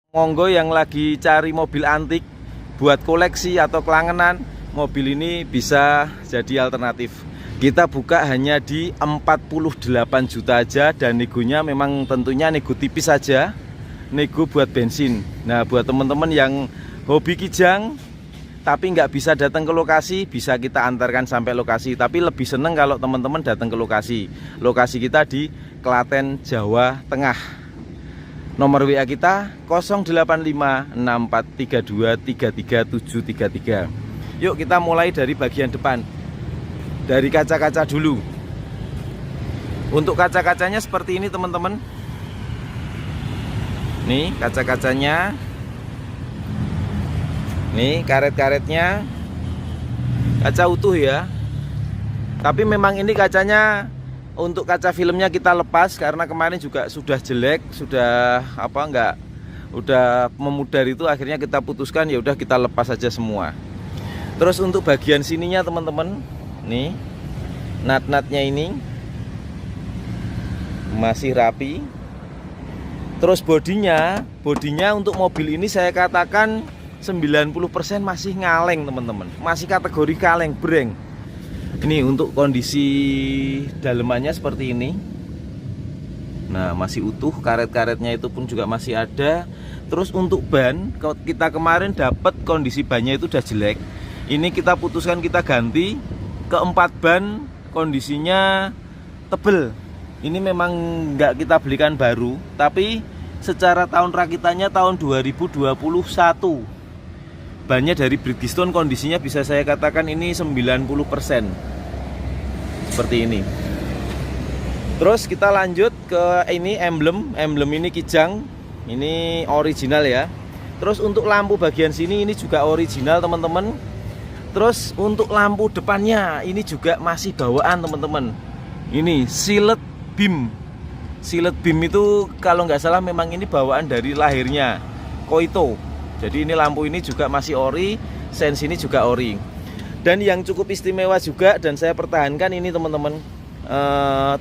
Monggo yang lagi cari mobil antik buat koleksi atau kelangenan, mobil ini bisa jadi alternatif. Kita buka hanya di 48 juta aja, dan negonya memang tentunya nego tipis saja, nego buat bensin. Nah, buat teman-teman yang hobi kijang tapi nggak bisa datang ke lokasi, bisa kita antarkan sampai lokasi. Tapi lebih seneng kalau teman-teman datang ke lokasi. Lokasi kita di Klaten, Jawa Tengah. Nomor WA kita 085643233733. Yuk kita mulai dari bagian depan, dari kaca-kaca dulu. Untuk kaca-kacanya seperti ini teman-teman. Nih kaca-kacanya, nih karet-karetnya, kaca utuh ya. Tapi memang ini kacanya, untuk kaca filmnya kita lepas karena kemarin juga sudah jelek, sudah udah memudar itu, akhirnya kita putuskan ya udah kita lepas saja semua. Terus untuk bagian sininya teman-teman, nih nat-natnya ini masih rapi. Terus bodinya untuk mobil ini saya katakan 90% masih ngaleng teman-teman, masih kategori kaleng breng. Ini untuk kondisi dalemannya seperti ini. Nah masih utuh, karet-karetnya itu pun juga masih ada. Terus untuk ban, kita kemarin dapat kondisi bannya itu udah jelek. Ini kita putuskan kita ganti ke 4 ban, kondisinya tebel. Ini memang nggak kita belikan baru, tapi secara tahun rakitannya tahun 2021. Bannya dari Bridgestone, kondisinya bisa saya katakan ini 90%. Seperti ini. Terus kita lanjut ke ini emblem ini kijang. Ini original ya. Terus untuk lampu bagian sini ini juga original teman-teman. Terus untuk lampu depannya ini juga masih bawaan teman-teman. Ini Sillet Beam. Sillet Beam itu kalau nggak salah memang ini bawaan dari lahirnya Koito. Jadi ini lampu ini juga masih ori, sen ini juga ori. Dan yang cukup istimewa juga dan saya pertahankan ini teman-teman,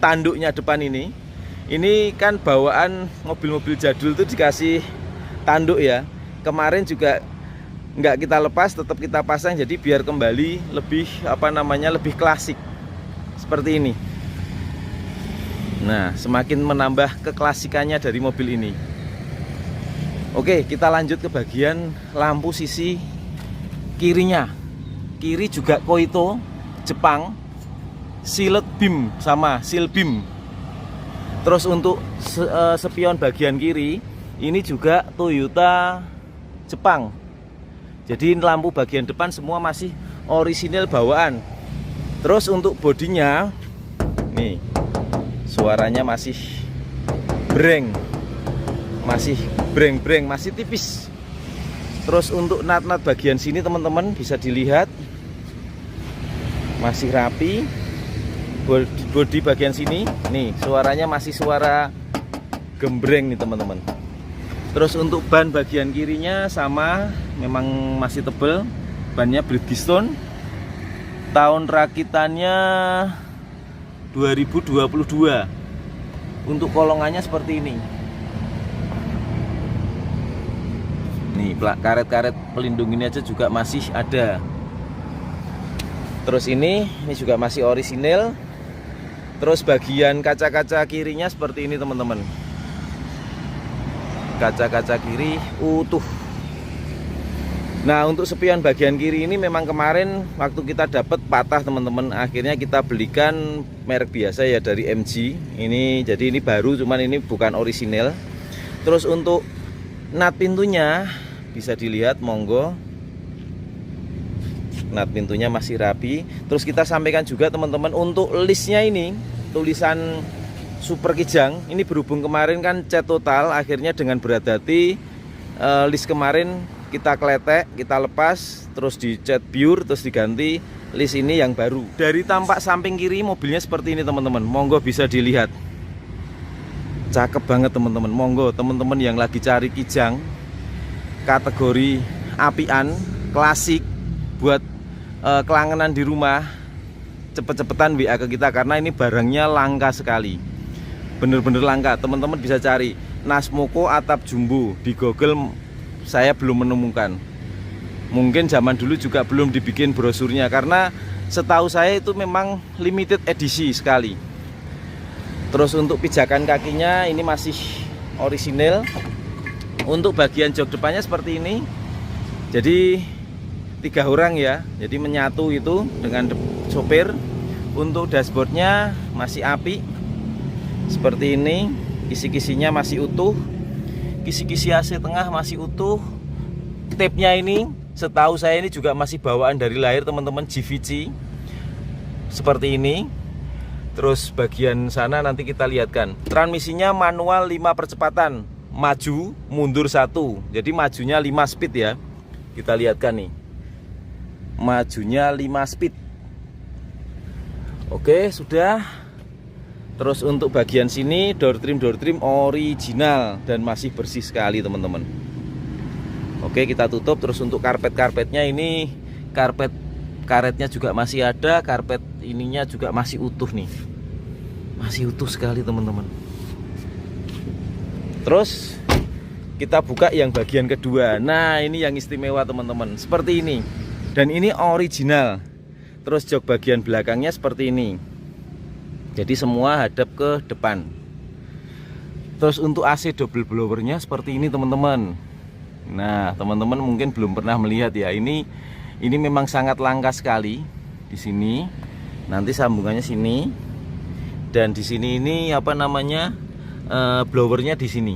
tanduknya depan ini. Ini kan bawaan mobil-mobil jadul itu dikasih tanduk ya. Kemarin juga nggak kita lepas, tetap kita pasang, jadi biar kembali lebih lebih klasik seperti ini. Nah, semakin menambah keklasikannya dari mobil ini. Oke, kita lanjut ke bagian lampu sisi kirinya. Kiri juga Koito Jepang, Sillet Beam sama Seal Beam. Terus untuk spion bagian kiri ini juga Toyota Jepang. Jadi lampu bagian depan semua masih orisinil bawaan. Terus untuk bodinya, nih suaranya masih breng, masih breng-breng, masih tipis. Terus untuk nat-nat bagian sini teman-teman bisa dilihat masih rapi. Bodi bagian sini nih suaranya masih suara gembreng nih teman-teman. Terus untuk ban bagian kirinya sama, memang masih tebel. Bannya Bridgestone. Tahun rakitannya 2022. Untuk kolongannya seperti ini. Nih karet-karet pelindung ini aja juga masih ada. Terus ini juga masih orisinil. Terus bagian kaca-kaca kirinya seperti ini teman-teman. Kaca-kaca kiri utuh. Nah untuk spion bagian kiri ini memang kemarin waktu kita dapat patah teman-teman. Akhirnya kita belikan merek biasa ya dari MG. Ini jadi ini baru, cuman ini bukan orisinil. Terus untuk nat pintunya bisa dilihat, monggo. Nat pintunya masih rapi. Terus kita sampaikan juga teman-teman untuk listnya ini, tulisan Super Kijang. Ini berhubung kemarin kan cat total, akhirnya dengan berat hati list kemarin kita kletek, kita lepas, terus dicat pure, terus diganti list ini yang baru. Dari tampak samping kiri mobilnya seperti ini teman-teman. Monggo bisa dilihat. Cakep banget teman-teman. Monggo teman-teman yang lagi cari kijang kategori apian, klasik buat kelangenan di rumah, cepet-cepetan WA ke kita karena ini barangnya langka sekali. Bener-bener langka, teman-teman bisa cari. Nasmoko atap jumbo. Di Google saya belum menemukan. Mungkin zaman dulu juga belum dibikin brosurnya, karena setahu saya itu memang limited edisi sekali. Terus untuk pijakan kakinya ini masih orisinil. Untuk bagian jok depannya seperti ini. Jadi 3 orang ya, jadi menyatu itu dengan sopir. Untuk dashboardnya masih apik seperti ini. Kisi-kisinya masih utuh. Kisi-kisi AC tengah masih utuh. Tape-nya ini setahu saya ini juga masih bawaan dari lahir teman-teman, GVC seperti ini. Terus bagian sana nanti kita lihatkan. Transmisinya manual 5 percepatan, maju mundur 1. Jadi majunya 5 speed ya. Kita lihatkan nih, majunya 5 speed. Oke, sudah. Terus untuk bagian sini door trim original dan masih bersih sekali teman-teman. Oke, kita tutup. Terus untuk karpetnya ini, karpet karetnya juga masih ada, karpet ininya juga masih utuh nih. Masih utuh sekali teman-teman. Terus kita buka yang bagian kedua. Nah, ini yang istimewa teman-teman. Seperti ini. Dan ini original. Terus jok bagian belakangnya seperti ini. Jadi semua hadap ke depan. Terus untuk AC double blowernya seperti ini teman-teman. Nah, teman-teman mungkin belum pernah melihat ya. Ini memang sangat langka sekali di sini. Nanti sambungannya sini. Dan di sini ini apa namanya? Blowernya di sini.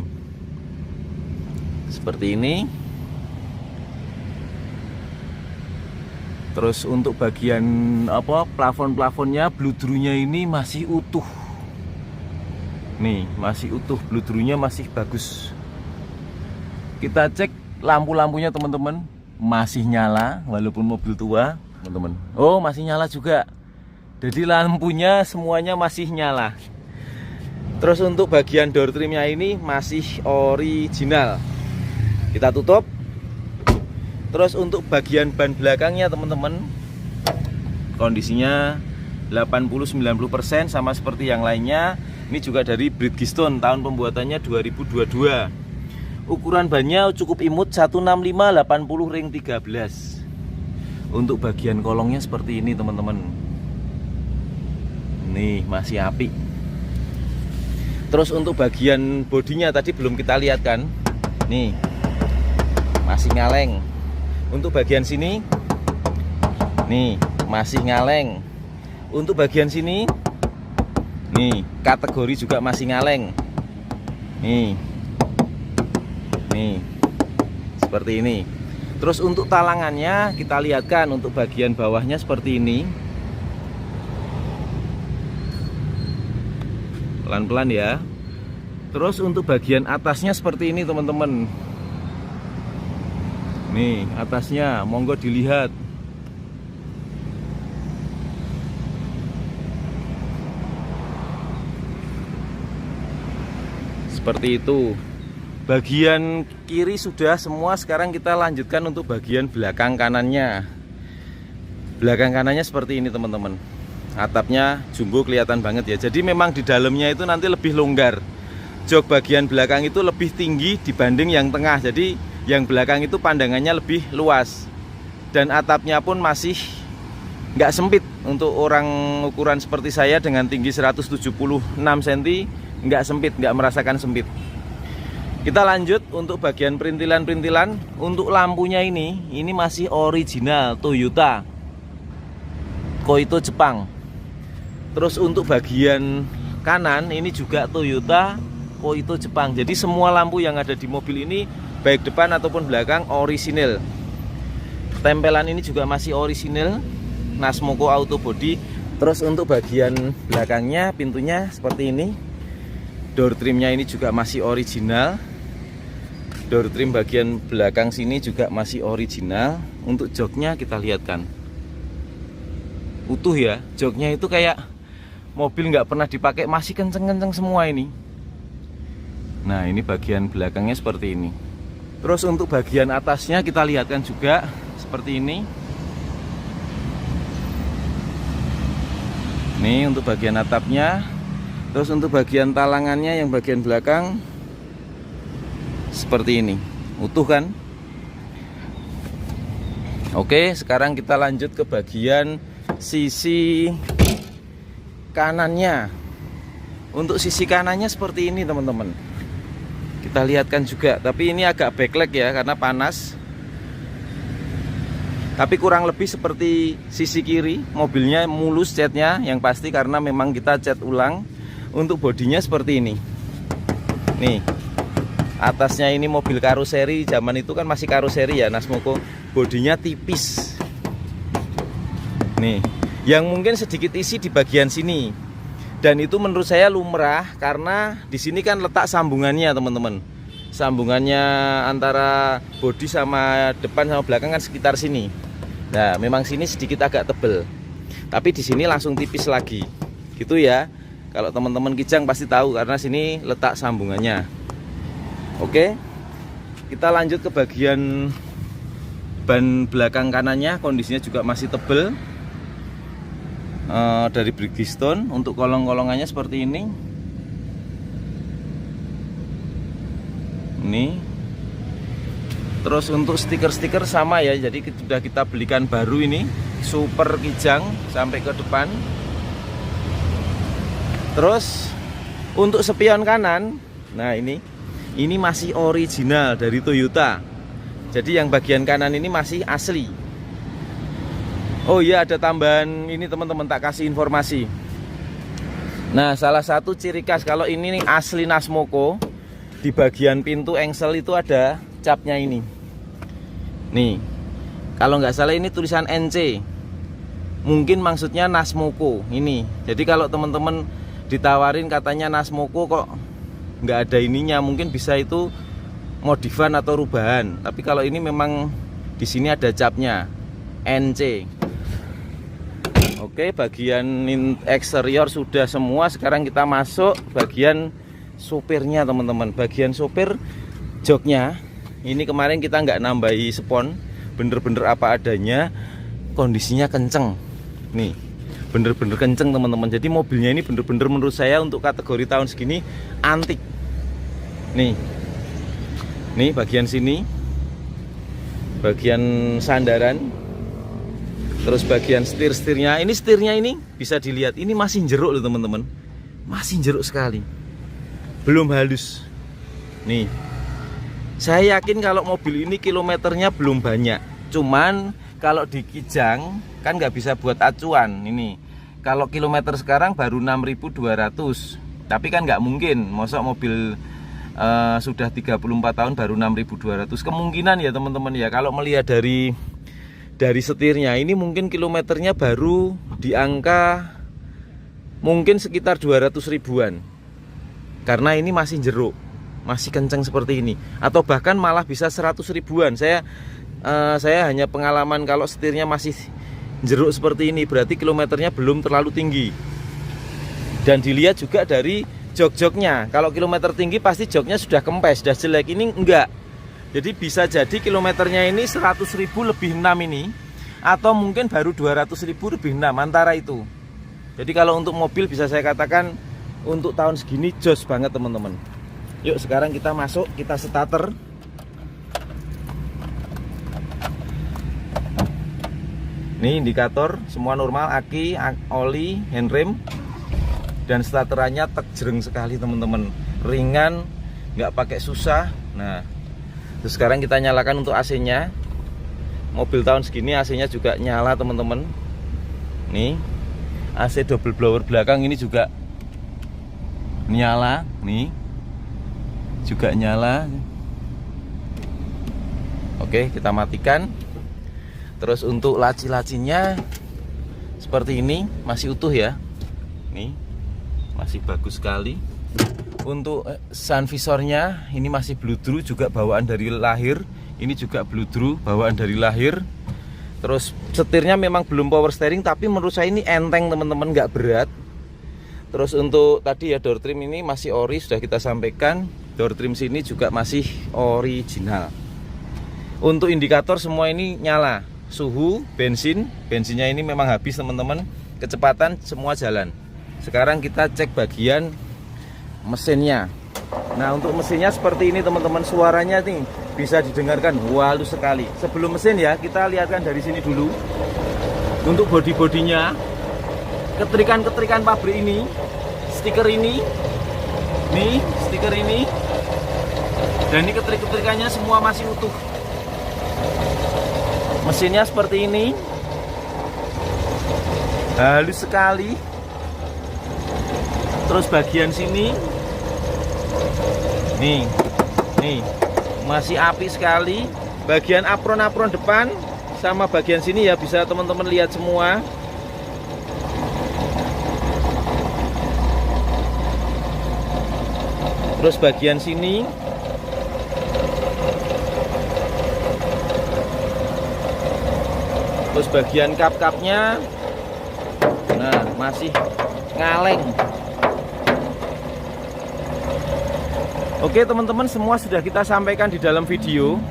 Seperti ini. Terus untuk bagian plafon-plafonnya, bludrunya ini masih utuh. Nih, masih utuh, bludrunya masih bagus. Kita cek lampu-lampunya teman-teman, masih nyala walaupun mobil tua, teman-teman. Oh, masih nyala juga. Jadi lampunya semuanya masih nyala. Terus untuk bagian door trimnya ini masih original. Kita tutup. Terus untuk bagian ban belakangnya teman-teman, kondisinya 80-90% sama seperti yang lainnya. Ini juga dari Bridgestone, tahun pembuatannya 2022. Ukuran bannya cukup imut, 165/80 ring 13. Untuk bagian kolongnya seperti ini teman-teman. Nih masih apik. Terus untuk bagian bodinya tadi belum kita lihat kan. Nih masih ngaleng. Untuk bagian sini, nih masih ngaleng. Untuk bagian sini, nih kategori juga masih ngaleng. Nih seperti ini. Terus untuk talangannya kita lihatkan. Untuk bagian bawahnya seperti ini. Pelan-pelan ya. Terus untuk bagian atasnya seperti ini teman-teman. Nih atasnya, monggo dilihat. Seperti itu. Bagian kiri sudah semua. Sekarang kita lanjutkan untuk bagian belakang kanannya. Belakang kanannya seperti ini teman-teman. Atapnya jumbo kelihatan banget ya. Jadi memang di dalamnya itu nanti lebih longgar. Jok bagian belakang itu lebih tinggi dibanding yang tengah. Jadi yang belakang itu pandangannya lebih luas. Dan atapnya pun masih nggak sempit. Untuk orang ukuran seperti saya dengan tinggi 176 cm, nggak sempit, nggak merasakan sempit. Kita lanjut untuk bagian perintilan-perintilan. Untuk lampunya ini masih original Toyota Koito Jepang. Terus untuk bagian kanan ini juga Toyota Koito Jepang. Jadi semua lampu yang ada di mobil ini, baik depan ataupun belakang, orisinil. Tempelan ini juga masih orisinil, Nasmoko Auto Body. Terus untuk bagian belakangnya, pintunya seperti ini. Door trimnya ini juga masih original. Door trim bagian belakang sini juga masih original. Untuk joknya kita lihatkan, utuh ya. Joknya itu kayak mobil nggak pernah dipakai, masih kenceng-kenceng semua ini. Nah ini bagian belakangnya seperti ini. Terus untuk bagian atasnya kita lihatkan juga seperti ini. Nih untuk bagian atapnya. Terus untuk bagian talangannya yang bagian belakang seperti ini, utuh kan. Oke, sekarang kita lanjut ke bagian sisi kanannya. Untuk sisi kanannya seperti ini teman-teman, kita lihatkan juga, tapi ini agak backlight ya karena panas. Tapi kurang lebih seperti sisi kiri, mobilnya mulus catnya yang pasti karena memang kita cat ulang. Untuk bodinya seperti ini. Nih, atasnya ini mobil karoseri, zaman itu kan masih karoseri ya Nasmoko. Bodinya tipis. Nih, yang mungkin sedikit isi di bagian sini. Dan itu menurut saya lumrah karena di sini kan letak sambungannya teman-teman. Sambungannya antara bodi sama depan sama belakang kan sekitar sini. Nah, memang sini sedikit agak tebel. Tapi di sini langsung tipis lagi. Gitu ya. Kalau teman-teman Kijang pasti tahu karena sini letak sambungannya. Oke. Kita lanjut ke bagian ban belakang kanannya, kondisinya juga masih tebel. Dari Bridgestone. Untuk kolong-kolongannya seperti ini. Ini. Terus untuk stiker-stiker sama ya, jadi sudah kita belikan baru ini, Super Kijang sampai ke depan. Terus untuk spion kanan, nah ini masih original dari Toyota. Jadi yang bagian kanan ini masih asli. Oh iya, ada tambahan ini teman-teman, tak kasih informasi. Nah, salah satu ciri khas kalau ini nih asli Nasmoko, di bagian pintu engsel itu ada capnya ini. Nih, kalau nggak salah ini tulisan NC. Mungkin maksudnya Nasmoko ini. Jadi kalau teman-teman ditawarin katanya Nasmoko kok nggak ada ininya, mungkin bisa itu modifan atau rubahan. Tapi kalau ini memang di sini ada capnya NC. Oke, bagian eksterior sudah semua. Sekarang kita masuk bagian sopirnya teman-teman. Bagian sopir joknya ini kemarin kita nggak nambahi spon, bener-bener apa adanya. Kondisinya kenceng nih, bener-bener kenceng teman-teman. Jadi mobilnya ini bener-bener menurut saya untuk kategori tahun segini antik. Nih bagian sini, bagian sandaran, terus bagian setirnya. Ini setirnya ini bisa dilihat, ini masih jeruk loh teman-teman, masih jeruk sekali, belum halus. Nih, saya yakin kalau mobil ini kilometernya belum banyak. Cuman kalau di Kijang kan nggak bisa buat acuan. Ini kalau kilometer sekarang baru 6.200. Tapi kan nggak mungkin, masa mobil sudah 34 tahun baru 6.200. Kemungkinan ya teman-teman ya, kalau melihat dari setirnya ini mungkin kilometernya baru di angka mungkin sekitar 200 ribuan. Karena ini masih jeruk, masih kenceng seperti ini, atau bahkan malah bisa 100 ribuan. Saya hanya pengalaman kalau setirnya masih jeruk seperti ini, berarti kilometernya belum terlalu tinggi. Dan dilihat juga dari jok-joknya, kalau kilometer tinggi pasti joknya sudah kempes, sudah jelek. Ini enggak. Jadi bisa jadi kilometernya ini 100 ribu lebih 6 ini, atau mungkin baru 200 ribu lebih 6, antara itu. Jadi kalau untuk mobil bisa saya katakan untuk tahun segini jos banget teman-teman. Yuk sekarang kita masuk, kita starter. Ini indikator semua normal, aki, oli, handrem, dan starterannya tek jereng sekali teman-teman, ringan, nggak pakai susah. Nah, terus sekarang kita nyalakan untuk AC-nya. Mobil tahun segini AC-nya juga nyala teman-teman. Nih, AC double blower belakang ini juga nyala, nih, juga nyala. Oke, kita matikan. Terus untuk laci-lacinya seperti ini, masih utuh ya. Nih, masih bagus sekali. Untuk sun visornya ini masih bludru, juga bawaan dari lahir. Ini juga bludru, bawaan dari lahir. Terus setirnya memang belum power steering, tapi menurut saya ini enteng teman-teman, nggak berat. Terus untuk tadi ya door trim ini masih ori, sudah kita sampaikan. Door trim sini juga masih original. Untuk indikator semua ini nyala. Suhu, bensinnya ini memang habis teman-teman. Kecepatan semua jalan. Sekarang kita cek bagian mesinnya. Nah, untuk mesinnya seperti ini teman-teman, suaranya nih bisa didengarkan halus sekali. Sebelum mesin ya, kita lihatkan dari sini dulu. Untuk bodi-bodinya, ketrikan-ketrikan pabrik ini, stiker ini, nih stiker ini, dan ini ketrik-ketrikannya semua masih utuh. Mesinnya seperti ini, halus sekali. Terus bagian sini, nih masih api sekali. Bagian apron-apron depan sama bagian sini ya bisa teman-teman lihat semua. Terus bagian sini, terus bagian kap-kapnya, nah masih ngaleng. Oke teman-teman, semua sudah kita sampaikan di dalam video.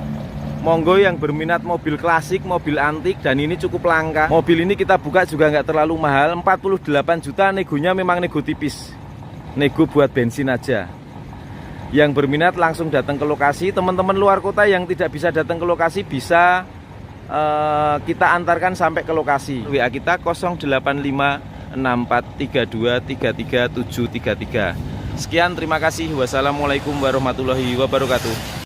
Monggo yang berminat mobil klasik, mobil antik, dan ini cukup langka. Mobil ini kita buka juga nggak terlalu mahal, 48 juta. Negonya memang nego tipis, nego buat bensin aja. Yang berminat langsung datang ke lokasi. Teman-teman luar kota yang tidak bisa datang ke lokasi bisa kita antarkan sampai ke lokasi. WA kita 085643233733. Sekian, terima kasih. Wassalamualaikum warahmatullahi wabarakatuh.